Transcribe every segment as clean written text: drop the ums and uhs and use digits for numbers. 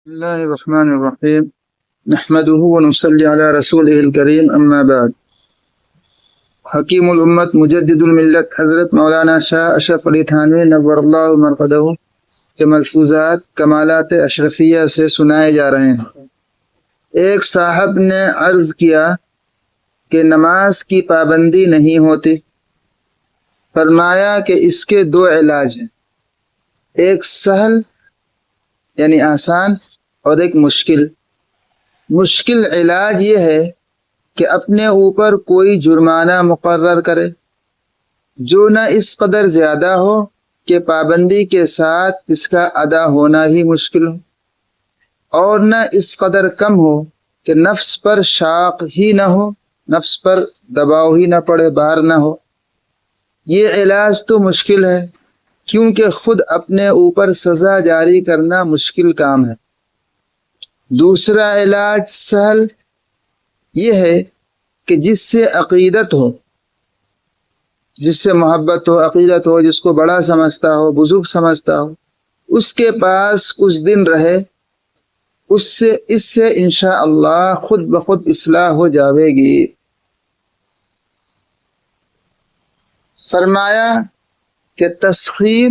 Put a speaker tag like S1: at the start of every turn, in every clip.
S1: بسم الله الرحمن الرحيم نحمده ونصلي على رسوله الكريم اما بعد حکیم الامت مجدد الملت حضرت مولانا شاہ اشرف علی تھانوی نور اللہ مرقدہ کے ملفوظات کمالات اشرفیہ سے سنائے جا رہے ہیں۔ ایک صاحب نے عرض کیا کہ نماز کی پابندی نہیں ہوتی۔ فرمایا کہ اس کے دو علاج ہیں، ایک سہل یعنی آسان اور ایک مشکل۔ مشکل علاج یہ ہے کہ اپنے اوپر کوئی جرمانہ مقرر کرے جو نہ اس قدر زیادہ ہو کہ پابندی کے ساتھ اس کا ادا ہونا ہی مشکل ہو، اور نہ اس قدر کم ہو کہ نفس پر شاق ہی نہ ہو، نفس پر دباؤ ہی نہ پڑے، بار نہ ہو۔ یہ علاج تو مشکل ہے کیونکہ خود اپنے اوپر سزا جاری کرنا مشکل کام ہے۔ دوسرا علاج سہل یہ ہے کہ جس سے عقیدت ہو، جس سے محبت ہو، عقیدت ہو، جس کو بڑا سمجھتا ہو، بزرگ سمجھتا ہو، اس کے پاس کچھ دن رہے، اس سے انشاءاللہ خود بخود اصلاح ہو جاوے گی۔ فرمایا کہ تسخیر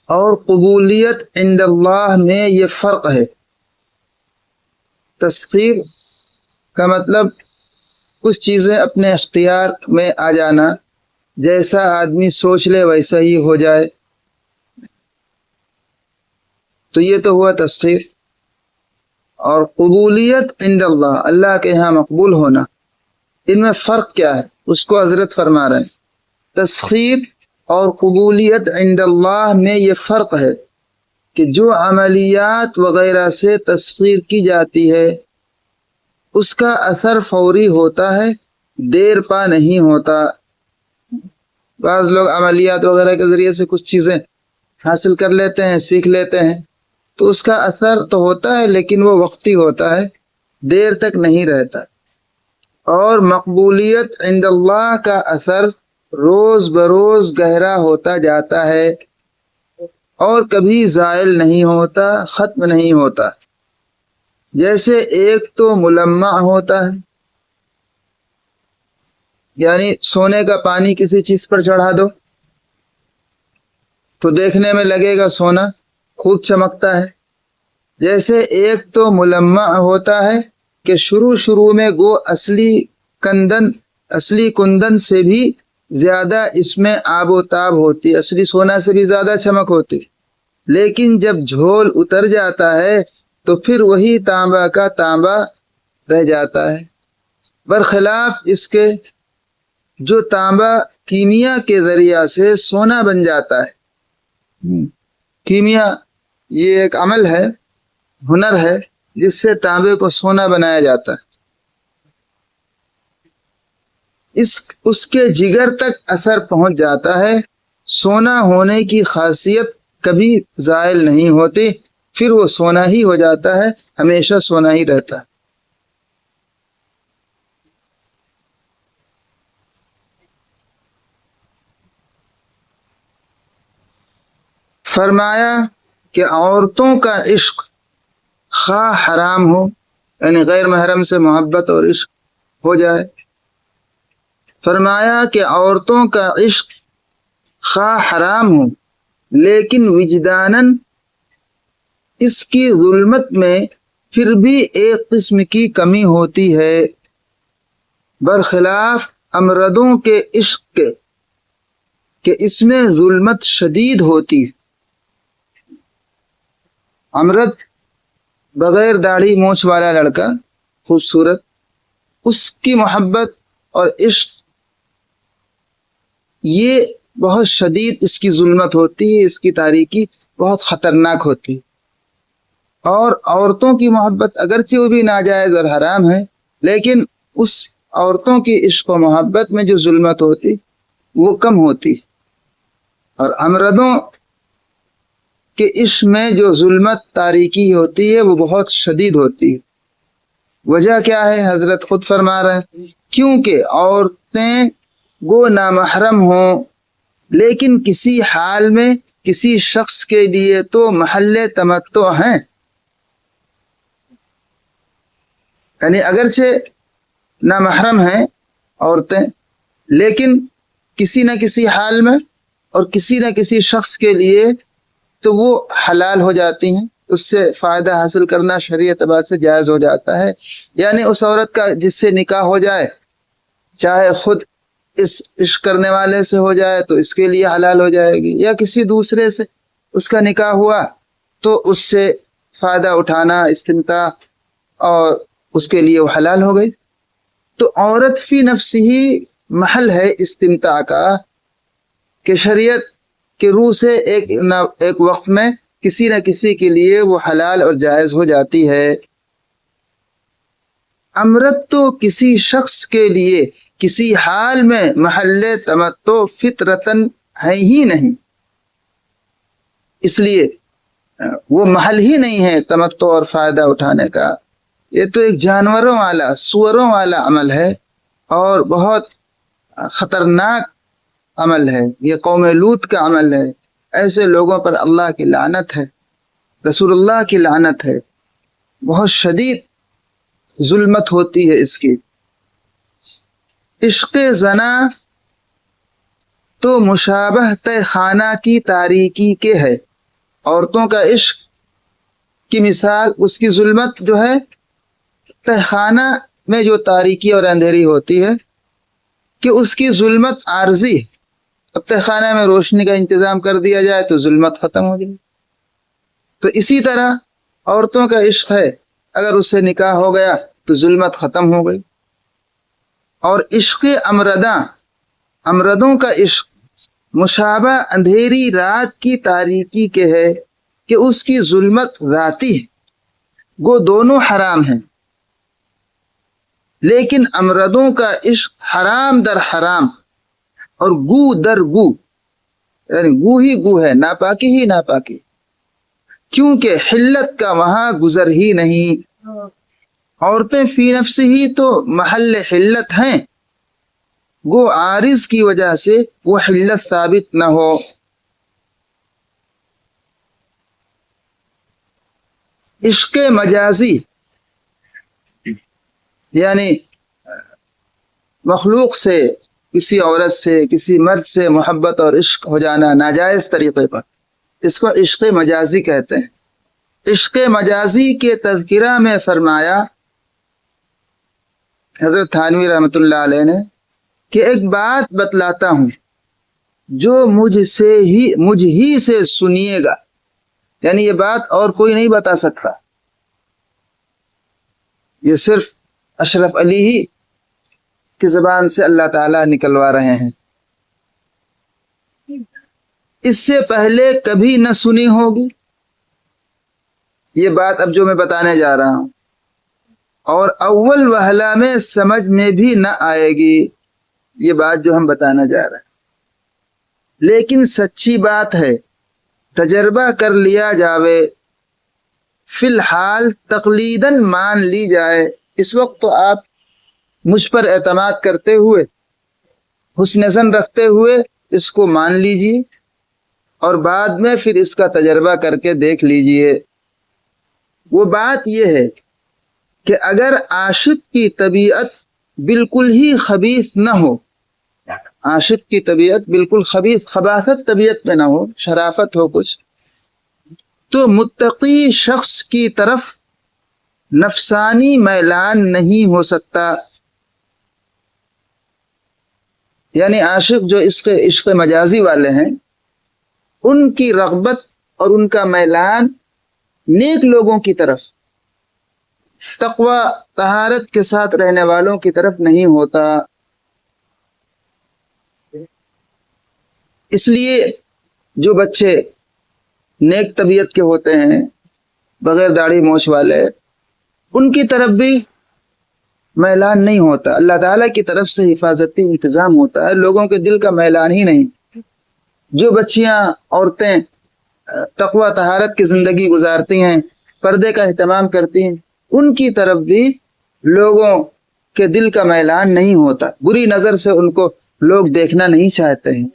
S1: اور قبولیت عند اللہ میں یہ فرق ہے۔ تسخیر کا مطلب کچھ چیزیں اپنے اختیار میں آ جانا، جیسا آدمی سوچ لے ویسا ہی ہو جائے، تو یہ تو ہوا تسخیر۔ اور قبولیت عند اللہ، اللہ کے ہاں مقبول ہونا، ان میں فرق کیا ہے اس کو حضرت فرما رہے ہیں۔ تسخیر اور قبولیت عند اللہ میں یہ فرق ہے کہ جو عملیات وغیرہ سے تسخیر کی جاتی ہے اس کا اثر فوری ہوتا ہے، دیر پا نہیں ہوتا۔ بعض لوگ عملیات وغیرہ کے ذریعے سے کچھ چیزیں حاصل کر لیتے ہیں، سیکھ لیتے ہیں، تو اس کا اثر تو ہوتا ہے لیکن وہ وقتی ہوتا ہے، دیر تک نہیں رہتا۔ اور مقبولیت عند اللہ کا اثر روز بروز گہرا ہوتا جاتا ہے اور کبھی زائل نہیں ہوتا، ختم نہیں ہوتا۔ جیسے ایک تو ملمع ہوتا ہے، یعنی سونے کا پانی کسی چیز پر چڑھا دو تو دیکھنے میں لگے گا سونا، خوب چمکتا ہے۔ جیسے ایک تو ملمع ہوتا ہے کہ شروع میں گو اصلی کندن سے بھی زیادہ اس میں آب و تاب ہوتی، اصلی سونا سے بھی زیادہ چمک ہوتی، لیکن جب جھول اتر جاتا ہے تو پھر وہی تانبا کا تانبا رہ جاتا ہے، برخلاف اس کے جو تانبا کیمیا کے ذریعہ سے سونا بن جاتا ہے۔ کیمیا یہ ایک عمل ہے، ہنر ہے جس سے تانبے کو سونا بنایا جاتا ہے۔ اس کے جگر تک اثر پہنچ جاتا ہے، سونا ہونے کی خاصیت کبھی زائل نہیں ہوتی، پھر وہ سونا ہی ہو جاتا ہے، ہمیشہ سونا ہی رہتا ہے۔ فرمایا کہ عورتوں کا عشق خواہ حرام ہو، یعنی غیر محرم سے محبت اور عشق ہو جائے۔ فرمایا کہ عورتوں کا عشق خواہ حرام ہو لیکن وجداناً اس کی ظلمت میں پھر بھی ایک قسم کی کمی ہوتی ہے، برخلاف امردوں کے عشق کے کہ اس میں ظلمت شدید ہوتی ہے۔ امرد بغیر داڑھی مونچھ والا لڑکا خوبصورت، اس کی محبت اور عشق یہ بہت شدید اس کی ظلمت ہوتی ہے، اس کی تاریکی بہت خطرناک ہوتی ہے۔ اور عورتوں کی محبت اگرچہ وہ بھی ناجائز اور حرام ہے، لیکن اس عورتوں کی عشق و محبت میں جو ظلمت ہوتی وہ کم ہوتی، اور امردوں کے عشق میں جو ظلمت تاریکی ہوتی ہے وہ بہت شدید ہوتی ہے۔ وجہ کیا ہے؟ حضرت خود فرما رہے ہیں، کیونکہ عورتیں گو نامحرم ہوں لیکن کسی حال میں کسی شخص کے لیے تو محل تمتع ہیں، یعنی اگرچہ نامحرم ہیں عورتیں، لیکن کسی نہ کسی حال میں اور کسی نہ کسی شخص کے لیے تو وہ حلال ہو جاتی ہیں، اس سے فائدہ حاصل کرنا شریعت اعتبار سے جائز ہو جاتا ہے۔ یعنی اس عورت کا جس سے نکاح ہو جائے، چاہے خود اس عشق کرنے والے سے ہو جائے تو اس کے لیے حلال ہو جائے گی، یا کسی دوسرے سے اس کا نکاح ہوا تو اس سے فائدہ اٹھانا، استمتاع، اور اس کے لیے وہ حلال ہو گئی۔ تو عورت فی نفس ہی محل ہے استمتاع کا، کہ شریعت کے روح سے ایک وقت میں کسی نہ کسی کے لیے وہ حلال اور جائز ہو جاتی ہے۔ امرت تو کسی شخص کے لیے کسی حال میں محل تمتع فطرتاً ہے ہی نہیں، اس لیے وہ محل ہی نہیں ہے تمتع اور فائدہ اٹھانے کا۔ یہ تو ایک جانوروں والا، سوروں والا عمل ہے، اور بہت خطرناک عمل ہے۔ یہ قوم لوط کا عمل ہے۔ ایسے لوگوں پر اللہ کی لعنت ہے، رسول اللہ کی لعنت ہے، بہت شدید ظلمت ہوتی ہے اس کی۔ عشق زنا تو مشابہت خانہ کی تاریکی کے ہے۔ عورتوں کا عشق کی مثال، اس کی ظلمت جو ہے تہ خانہ میں جو تاریکی اور اندھیری ہوتی ہے، کہ اس کی ظلمت عارضی ہے۔ اب تہ خانہ میں روشنی کا انتظام کر دیا جائے تو ظلمت ختم ہو جائے۔ تو اسی طرح عورتوں کا عشق ہے، اگر اس سے نکاح ہو گیا تو ظلمت ختم ہو گئی۔ اور عشق امردوں کا عشق مشابہ اندھیری رات کی تاریکی کے ہے، کہ اس کی ظلمت ذاتی ہے، گو دونوں حرام ہیں، لیکن امردوں کا عشق حرام در حرام اور گو در گو، یعنی گو ہی گو ہے، ناپاکی ہی ناپاکی، کیونکہ حلت کا وہاں گزر ہی نہیں۔ عورتیں فی نفس ہی تو محل حلت ہیں، گو عارض کی وجہ سے وہ حلت ثابت نہ ہو۔ عشق مجازی یعنی مخلوق سے، کسی عورت سے، کسی مرد سے محبت اور عشق ہو جانا ناجائز طریقے پر، اس کو عشق مجازی کہتے ہیں۔ عشق مجازی کے تذکرہ میں فرمایا حضرت تھانوی رحمۃ اللہ علیہ نے کہ ایک بات بتلاتا ہوں جو مجھ ہی سے سنیے گا، یعنی یہ بات اور کوئی نہیں بتا سکتا، یہ صرف اشرف علی ہی کی زبان سے اللہ تعالیٰ نکلوا رہے ہیں، اس سے پہلے کبھی نہ سنی ہوگی یہ بات اب جو میں بتانے جا رہا ہوں، اور اول وہلہ میں سمجھ میں بھی نہ آئے گی یہ بات جو ہم بتانا جا رہے ہیں، لیکن سچی بات ہے، تجربہ کر لیا جاوے، فی الحال تقلیداً مان لی جائے۔ اس وقت تو آپ مجھ پر اعتماد کرتے ہوئے، حسن ظن رکھتے ہوئے اس کو مان لیجئے، اور بعد میں پھر اس کا تجربہ کر کے دیکھ لیجئے۔ وہ بات یہ ہے کہ اگر عاشق کی طبیعت بالکل ہی خبیث نہ ہو، عاشق کی طبیعت بالکل خبیث، خباثت طبیعت میں نہ ہو، شرافت ہو کچھ، تو متقی شخص کی طرف نفسانی میلان نہیں ہو سکتا۔ یعنی عاشق جو عشق مجازی والے ہیں، ان کی رغبت اور ان کا میلان نیک لوگوں کی طرف، تقوی طہارت کے ساتھ رہنے والوں کی طرف نہیں ہوتا۔ اس لیے جو بچے نیک طبیعت کے ہوتے ہیں، بغیر داڑھی موچھ والے، ان کی طرف بھی میلان نہیں ہوتا، اللہ تعالیٰ کی طرف سے حفاظتی انتظام ہوتا ہے، لوگوں کے دل کا میلان ہی نہیں۔ جو بچیاں، عورتیں تقوی طہارت کی زندگی گزارتی ہیں، پردے کا اہتمام کرتی ہیں، ان کی طرف بھی لوگوں کے دل کا میلان نہیں ہوتا، بری نظر سے ان کو لوگ دیکھنا نہیں چاہتے ہیں۔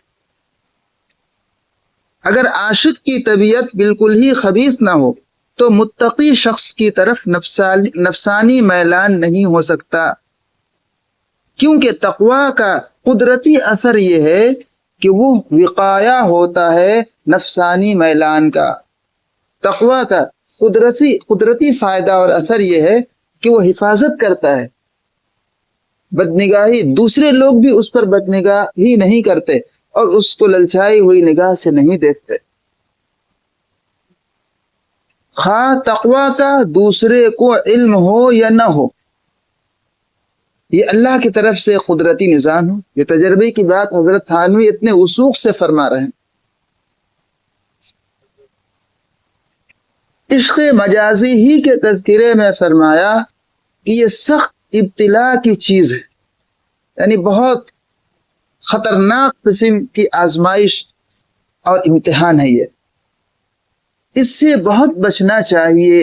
S1: اگر عاشق کی طبیعت بالکل ہی خبیث نہ ہو، تو متقی شخص کی طرف نفسانی میلان نہیں ہو سکتا، کیونکہ تقوی کا قدرتی اثر یہ ہے کہ وہ وقایا ہوتا ہے نفسانی میلان کا۔ تقوی کا قدرتی فائدہ اور اثر یہ ہے کہ وہ حفاظت کرتا ہے۔ بدنگاہی، دوسرے لوگ بھی اس پر بدنگاہی نہیں کرتے اور اس کو للچائی ہوئی نگاہ سے نہیں دیکھتے۔ خواہ تقوی کا دوسرے کو علم ہو یا نہ ہو، یہ اللہ کی طرف سے قدرتی نظام ہے۔ یہ تجربے کی بات حضرت تھانوی اتنے وثوق سے فرما رہے ہیں۔ عشق مجازی ہی کے تذکرے میں فرمایا کہ یہ سخت ابتلا کی چیز ہے، یعنی بہت خطرناک قسم کی آزمائش اور امتحان ہے یہ، اس سے بہت بچنا چاہیے۔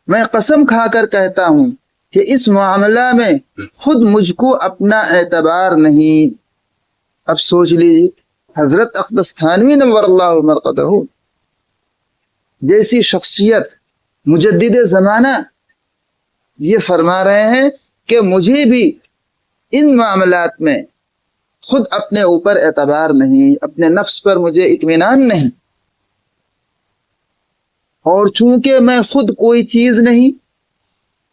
S1: میں قسم کھا کر کہتا ہوں کہ اس معاملہ میں خود مجھ کو اپنا اعتبار نہیں۔ اب سوچ لیجیے، حضرت اقدس تھانوی نور اللہ مرقدہ جیسی شخصیت، مجدد زمانہ، یہ فرما رہے ہیں کہ مجھے بھی ان معاملات میں خود اپنے اوپر اعتبار نہیں، اپنے نفس پر مجھے اطمینان نہیں، اور چونکہ میں خود کوئی چیز نہیں،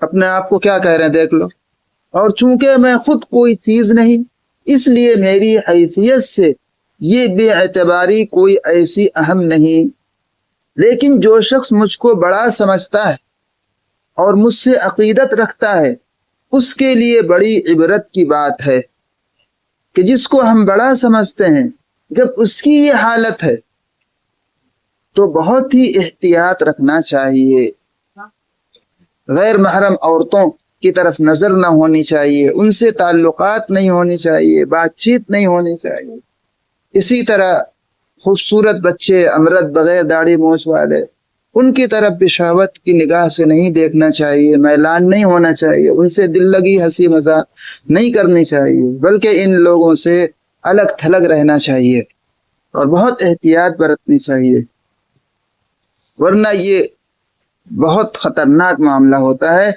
S1: اپنے آپ کو کیا کہہ رہے ہیں دیکھ لو، اور چونکہ میں خود کوئی چیز نہیں، اس لیے میری حیثیت سے یہ بے اعتباری کوئی ایسی اہم نہیں۔ لیکن جو شخص مجھ کو بڑا سمجھتا ہے اور مجھ سے عقیدت رکھتا ہے، اس کے لیے بڑی عبرت کی بات ہے کہ جس کو ہم بڑا سمجھتے ہیں، جب اس کی یہ حالت ہے تو بہت ہی احتیاط رکھنا چاہیے۔ غیر محرم عورتوں کی طرف نظر نہ ہونی چاہیے، ان سے تعلقات نہیں ہونے چاہیے، بات چیت نہیں ہونی چاہیے۔ اسی طرح خوبصورت بچے، امرد، بغیر داڑھی مونچھ والے، ان کی طرف بھی شہوت کی نگاہ سے نہیں دیکھنا چاہیے، میلان نہیں ہونا چاہیے، ان سے دل لگی ہنسی مذاق نہیں کرنی چاہیے، بلکہ ان لوگوں سے الگ تھلگ رہنا چاہیے اور بہت احتیاط برتنی چاہیے، ورنہ یہ بہت خطرناک معاملہ ہوتا ہے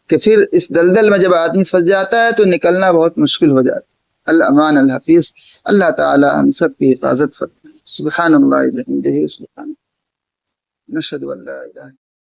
S1: کہ پھر اس دلدل میں جب آدمی پھنس جاتا ہے تو نکلنا بہت مشکل ہو جاتا ہے۔ الامان الحفیظ، اللہ تعالی ہم سب کی حفاظت فرمائے۔ سبحان اللہ بحمدہ، سبحان نشہد ان لا الہ